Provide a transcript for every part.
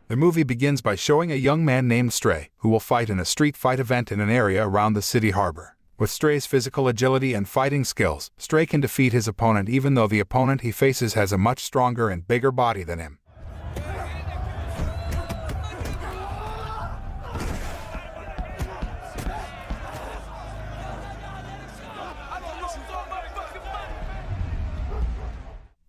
The movie begins by showing a young man named Stray, who will fight in a street fight event in an area around the city harbor. With Stray's physical agility and fighting skills, Stray can defeat his opponent even though the opponent he faces has a much stronger and bigger body than him.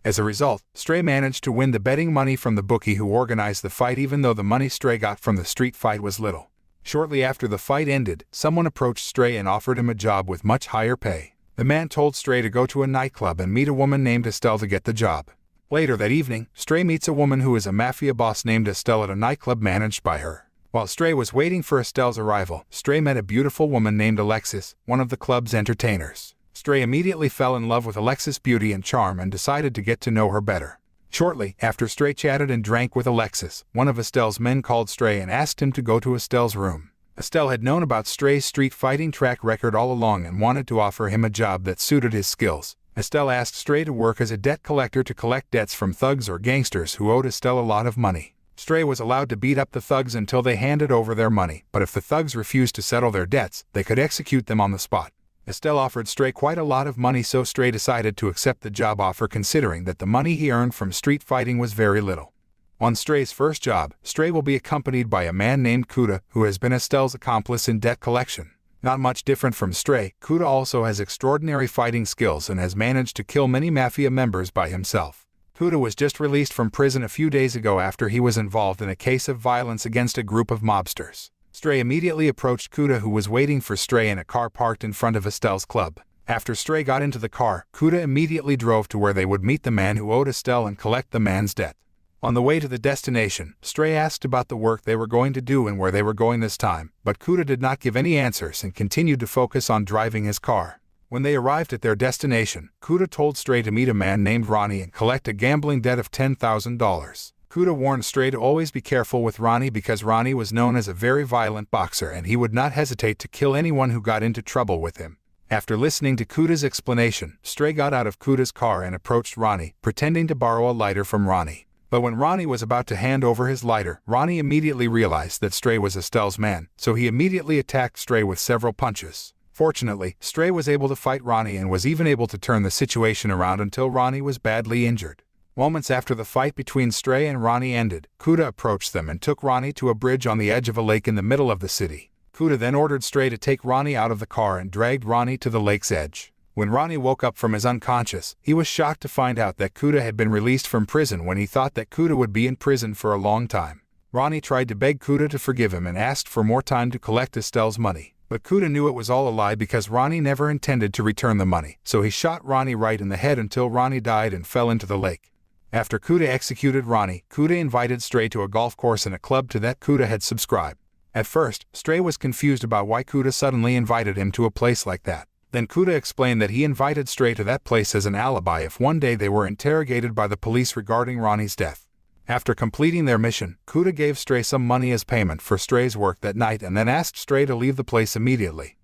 As a result, Stray managed to win the betting money from the bookie who organized the fight even though the money Stray got from the street fight was little. Shortly after the fight ended, someone approached Stray and offered him a job with much higher pay. The man told Stray to go to a nightclub and meet a woman named Estelle to get the job. Later that evening, Stray meets a woman who is a mafia boss named Estelle at a nightclub managed by her. While Stray was waiting for Estelle's arrival, Stray met a beautiful woman named Alexis, one of the club's entertainers. Stray immediately fell in love with Alexis' beauty and charm and decided to get to know her better. Shortly after Stray chatted and drank with Alexis, one of Estelle's men called Stray and asked him to go to Estelle's room. Estelle had known about Stray's street fighting track record all along and wanted to offer him a job that suited his skills. Estelle asked Stray to work as a debt collector to collect debts from thugs or gangsters who owed Estelle a lot of money. Stray was allowed to beat up the thugs until they handed over their money, but if the thugs refused to settle their debts, they could execute them on the spot. Estelle offered Stray quite a lot of money, so Stray decided to accept the job offer considering that the money he earned from street fighting was very little. On Stray's first job, Stray will be accompanied by a man named Kuda, who has been Estelle's accomplice in debt collection. Not much different from Stray, Kuda also has extraordinary fighting skills and has managed to kill many mafia members by himself. Kuda was just released from prison a few days ago after he was involved in a case of violence against a group of mobsters. Stray immediately approached Kuda, who was waiting for Stray in a car parked in front of Estelle's club. After Stray got into the car, Kuda immediately drove to where they would meet the man who owed Estelle and collect the man's debt. On the way to the destination, Stray asked about the work they were going to do and where they were going this time, but Kuda did not give any answers and continued to focus on driving his car. When they arrived at their destination, Kuda told Stray to meet a man named Ronnie and collect a gambling debt of $10,000. Kuda warned Stray to always be careful with Ronnie because Ronnie was known as a very violent boxer and he would not hesitate to kill anyone who got into trouble with him. After listening to Kuda's explanation, Stray got out of Kuda's car and approached Ronnie, pretending to borrow a lighter from Ronnie. But when Ronnie was about to hand over his lighter, Ronnie immediately realized that Stray was Estelle's man, so he immediately attacked Stray with several punches. Fortunately, Stray was able to fight Ronnie and was even able to turn the situation around until Ronnie was badly injured. Moments after the fight between Stray and Ronnie ended, Kuda approached them and took Ronnie to a bridge on the edge of a lake in the middle of the city. Kuda then ordered Stray to take Ronnie out of the car and dragged Ronnie to the lake's edge. When Ronnie woke up from his unconscious, he was shocked to find out that Kuda had been released from prison when he thought that Kuda would be in prison for a long time. Ronnie tried to beg Kuda to forgive him and asked for more time to collect Estelle's money. But Kuda knew it was all a lie because Ronnie never intended to return the money, so he shot Ronnie right in the head until Ronnie died and fell into the lake. After Kuda executed Ronnie, Kuda invited Stray to a golf course in a club to that Kuda had subscribed. At first, Stray was confused about why Kuda suddenly invited him to a place like that. Then Kuda explained that he invited Stray to that place as an alibi if one day they were interrogated by the police regarding Ronnie's death. After completing their mission, Kuda gave Stray some money as payment for Stray's work that night and then asked Stray to leave the place immediately.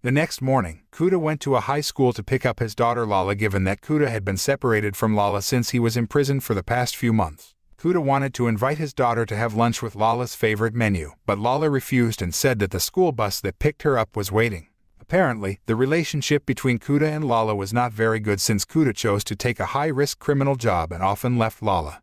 The next morning, Kuda went to a high school to pick up his daughter Lala, given that Kuda had been separated from Lala since he was in prison for the past few months. Kuda wanted to invite his daughter to have lunch with Lala's favorite menu, but Lala refused and said that the school bus that picked her up was waiting. Apparently, the relationship between Kuda and Lala was not very good since Kuda chose to take a high-risk criminal job and often left Lala.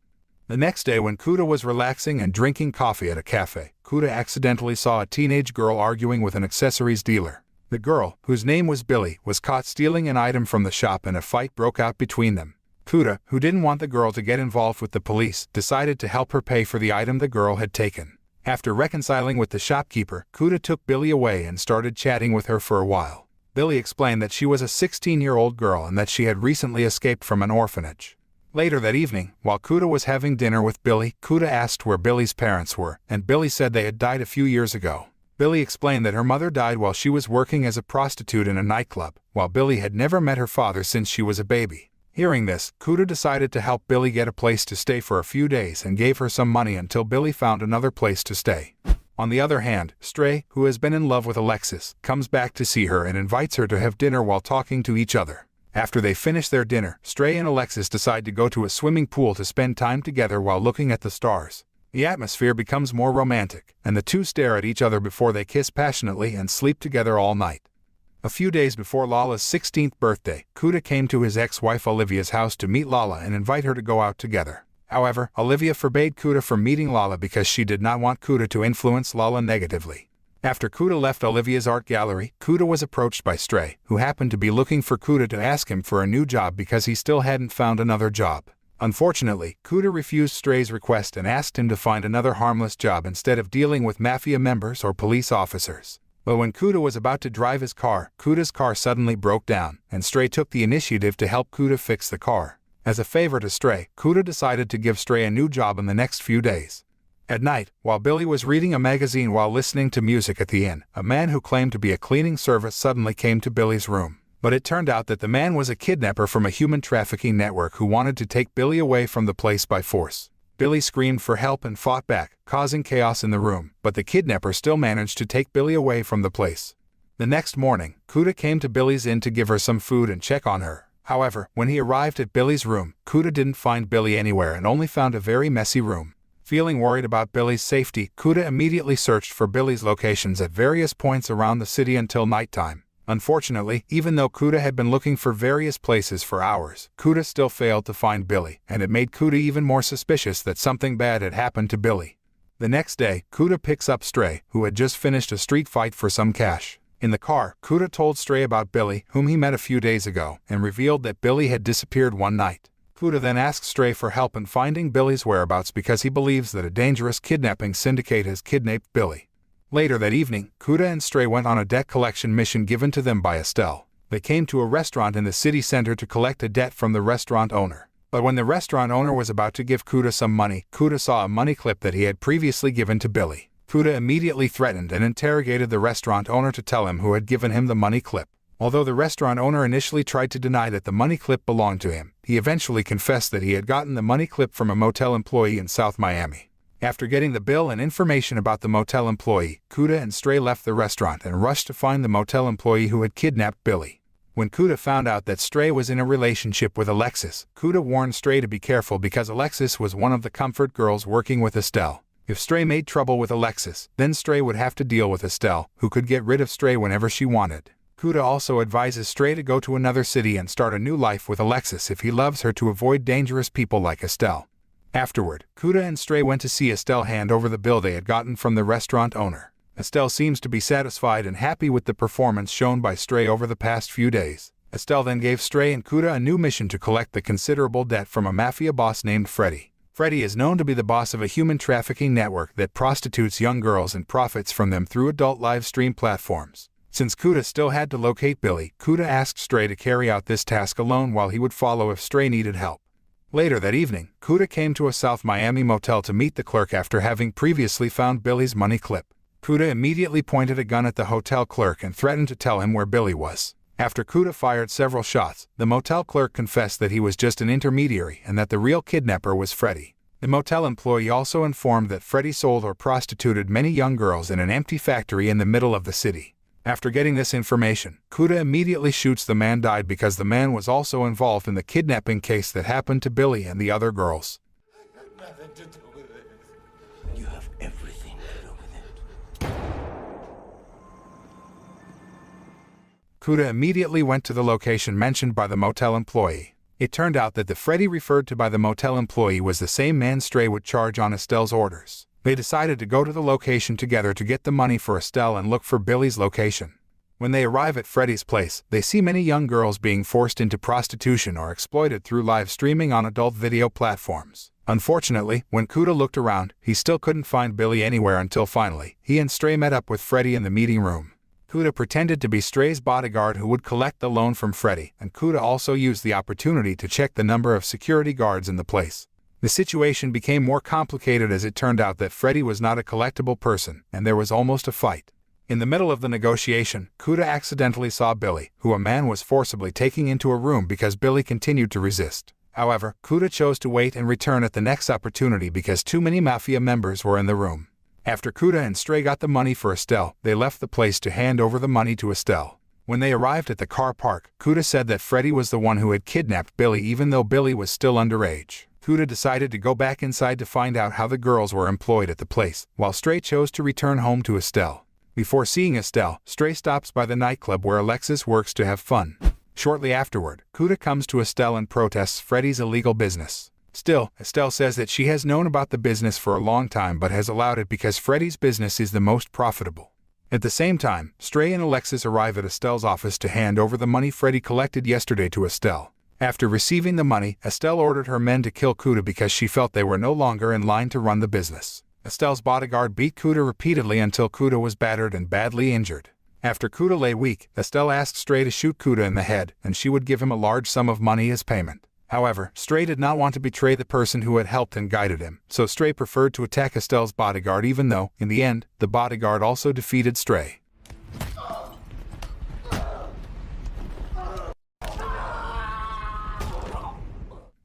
The next day when Kuda was relaxing and drinking coffee at a cafe, Kuda accidentally saw a teenage girl arguing with an accessories dealer. The girl, whose name was Billy, was caught stealing an item from the shop and a fight broke out between them. Kuda, who didn't want the girl to get involved with the police, decided to help her pay for the item the girl had taken. After reconciling with the shopkeeper, Kuda took Billy away and started chatting with her for a while. Billy explained that she was a 16-year-old girl and that she had recently escaped from an orphanage. Later that evening, while Kuda was having dinner with Billy, Kuda asked where Billy's parents were, and Billy said they had died a few years ago. Billy explained that her mother died while she was working as a prostitute in a nightclub, while Billy had never met her father since she was a baby. Hearing this, Kuda decided to help Billy get a place to stay for a few days and gave her some money until Billy found another place to stay. On the other hand, Stray, who has been in love with Alexis, comes back to see her and invites her to have dinner while talking to each other. After they finish their dinner, Stray and Alexis decide to go to a swimming pool to spend time together while looking at the stars. The atmosphere becomes more romantic, and the two stare at each other before they kiss passionately and sleep together all night. A few days before Lala's 16th birthday, Kuda came to his ex-wife Olivia's house to meet Lala and invite her to go out together. However, Olivia forbade Kuda from meeting Lala because she did not want Kuda to influence Lala negatively. After Kuda left Olivia's art gallery, Kuda was approached by Stray, who happened to be looking for Kuda to ask him for a new job because he still hadn't found another job. Unfortunately, Kuda refused Stray's request and asked him to find another harmless job instead of dealing with mafia members or police officers. But when Kuda was about to drive his car, Kuda's car suddenly broke down, and Stray took the initiative to help Kuda fix the car. As a favor to Stray, Kuda decided to give Stray a new job in the next few days. At night, while Billy was reading a magazine while listening to music at the inn, a man who claimed to be a cleaning service suddenly came to Billy's room. But it turned out that the man was a kidnapper from a human trafficking network who wanted to take Billy away from the place by force. Billy screamed for help and fought back, causing chaos in the room, but the kidnapper still managed to take Billy away from the place. The next morning, Kuda came to Billy's inn to give her some food and check on her. However, when he arrived at Billy's room, Kuda didn't find Billy anywhere and only found a very messy room. Feeling worried about Billy's safety, Kuda immediately searched for Billy's locations at various points around the city until nighttime. Unfortunately, even though Kuda had been looking for various places for hours, Kuda still failed to find Billy, and it made Kuda even more suspicious that something bad had happened to Billy. The next day, Kuda picks up Stray, who had just finished a street fight for some cash. In the car, Kuda told Stray about Billy, whom he met a few days ago, and revealed that Billy had disappeared one night. Kuda then asks Stray for help in finding Billy's whereabouts because he believes that a dangerous kidnapping syndicate has kidnapped Billy. Later that evening, Kuda and Stray went on a debt collection mission given to them by Estelle. They came to a restaurant in the city center to collect a debt from the restaurant owner. But when the restaurant owner was about to give Kuda some money, Kuda saw a money clip that he had previously given to Billy. Kuda immediately threatened and interrogated the restaurant owner to tell him who had given him the money clip. Although the restaurant owner initially tried to deny that the money clip belonged to him, he eventually confessed that he had gotten the money clip from a motel employee in South Miami. After getting the bill and information about the motel employee, Kuda and Stray left the restaurant and rushed to find the motel employee who had kidnapped Billy. When Kuda found out that Stray was in a relationship with Alexis, Kuda warned Stray to be careful because Alexis was one of the comfort girls working with Estelle. If Stray made trouble with Alexis, then Stray would have to deal with Estelle, who could get rid of Stray whenever she wanted. Kuda also advises Stray to go to another city and start a new life with Alexis if he loves her to avoid dangerous people like Estelle. Afterward, Kuda and Stray went to see Estelle hand over the bill they had gotten from the restaurant owner. Estelle seems to be satisfied and happy with the performance shown by Stray over the past few days. Estelle then gave Stray and Kuda a new mission to collect the considerable debt from a mafia boss named Freddy. Freddy is known to be the boss of a human trafficking network that prostitutes young girls and profits from them through adult live stream platforms. Since Kuda still had to locate Billy, Kuda asked Stray to carry out this task alone while he would follow if Stray needed help. Later that evening, Kuda came to a South Miami motel to meet the clerk after having previously found Billy's money clip. Kuda immediately pointed a gun at the hotel clerk and threatened to tell him where Billy was. After Kuda fired several shots, the motel clerk confessed that he was just an intermediary and that the real kidnapper was Freddy. The motel employee also informed that Freddy sold or prostituted many young girls in an empty factory in the middle of the city. After getting this information, Kuda immediately shoots the man died because the man was also involved in the kidnapping case that happened to Billy and the other girls. I got nothing to do with it. You have everything to do with it. Kuda immediately went to the location mentioned by the motel employee. It turned out that the Freddy referred to by the motel employee was the same man Stray would charge on Estelle's orders. They decided to go to the location together to get the money for Estelle and look for Billy's location. When they arrive at Freddy's place, they see many young girls being forced into prostitution or exploited through live streaming on adult video platforms. Unfortunately, when Kuda looked around, he still couldn't find Billy anywhere until finally, he and Stray met up with Freddy in the meeting room. Kuda pretended to be Stray's bodyguard who would collect the loan from Freddy, and Kuda also used the opportunity to check the number of security guards in the place. The situation became more complicated as it turned out that Freddy was not a collectible person, and there was almost a fight. In the middle of the negotiation, Kuda accidentally saw Billy, who a man was forcibly taking into a room because Billy continued to resist. However, Kuda chose to wait and return at the next opportunity because too many mafia members were in the room. After Kuda and Stray got the money for Estelle, they left the place to hand over the money to Estelle. When they arrived at the car park, Kuda said that Freddy was the one who had kidnapped Billy even though Billy was still underage. Kuda decided to go back inside to find out how the girls were employed at the place, while Stray chose to return home to Estelle. Before seeing Estelle, Stray stops by the nightclub where Alexis works to have fun. Shortly afterward, Kuda comes to Estelle and protests Freddy's illegal business. Still, Estelle says that she has known about the business for a long time but has allowed it because Freddy's business is the most profitable. At the same time, Stray and Alexis arrive at Estelle's office to hand over the money Freddy collected yesterday to Estelle. After receiving the money, Estelle ordered her men to kill Kuda because she felt they were no longer in line to run the business. Estelle's bodyguard beat Kuda repeatedly until Kuda was battered and badly injured. After Kuda lay weak, Estelle asked Stray to shoot Kuda in the head, and she would give him a large sum of money as payment. However, Stray did not want to betray the person who had helped and guided him, so Stray preferred to attack Estelle's bodyguard even though, in the end, the bodyguard also defeated Stray.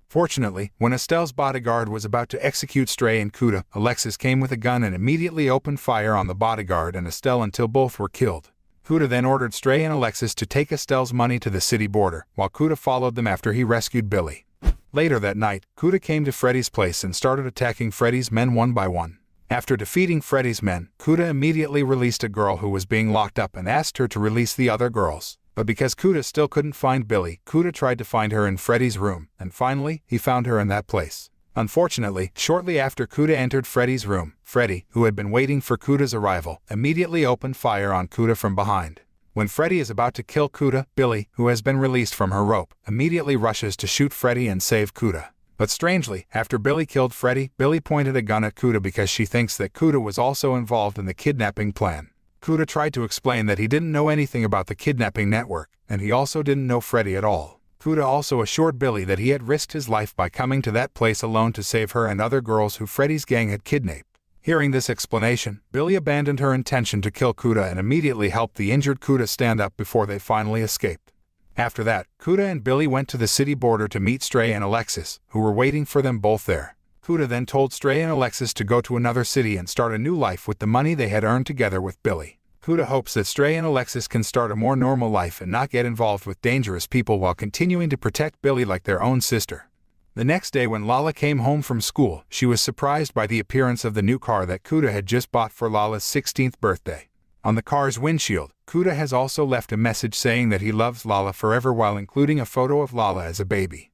Fortunately, when Estelle's bodyguard was about to execute Stray and Kuda, Alexis came with a gun and immediately opened fire on the bodyguard and Estelle until both were killed. Kuda then ordered Stray and Alexis to take Estelle's money to the city border, while Kuda followed them after he rescued Billy. Later that night, Kuda came to Freddy's place and started attacking Freddy's men one by one. After defeating Freddy's men, Kuda immediately released a girl who was being locked up and asked her to release the other girls. But because Kuda still couldn't find Billy, Kuda tried to find her in Freddy's room, and finally, he found her in that place. Unfortunately, shortly after Kuda entered Freddy's room, Freddy, who had been waiting for Kuda's arrival, immediately opened fire on Kuda from behind. When Freddy is about to kill Kuda, Billy, who has been released from her rope, immediately rushes to shoot Freddy and save Kuda. But strangely, after Billy killed Freddy, Billy pointed a gun at Kuda because she thinks that Kuda was also involved in the kidnapping plan. Kuda tried to explain that he didn't know anything about the kidnapping network, and he also didn't know Freddy at all. Kuda also assured Billy that he had risked his life by coming to that place alone to save her and other girls who Freddy's gang had kidnapped. Hearing this explanation, Billy abandoned her intention to kill Kuda and immediately helped the injured Kuda stand up before they finally escaped. After that, Kuda and Billy went to the city border to meet Stray and Alexis, who were waiting for them both there. Kuda then told Stray and Alexis to go to another city and start a new life with the money they had earned together with Billy. Kuda hopes that Stray and Alexis can start a more normal life and not get involved with dangerous people while continuing to protect Billy like their own sister. The next day when Lala came home from school, she was surprised by the appearance of the new car that Kuda had just bought for Lala's 16th birthday. On the car's windshield, Kuda has also left a message saying that he loves Lala forever while including a photo of Lala as a baby.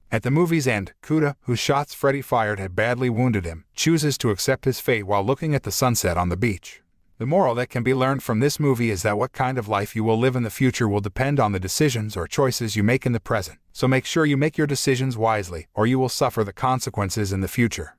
At the movie's end, Kuda, whose shots Freddy fired had badly wounded him, chooses to accept his fate while looking at the sunset on the beach. The moral that can be learned from this movie is that what kind of life you will live in the future will depend on the decisions or choices you make in the present, so make sure you make your decisions wisely or you will suffer the consequences in the future.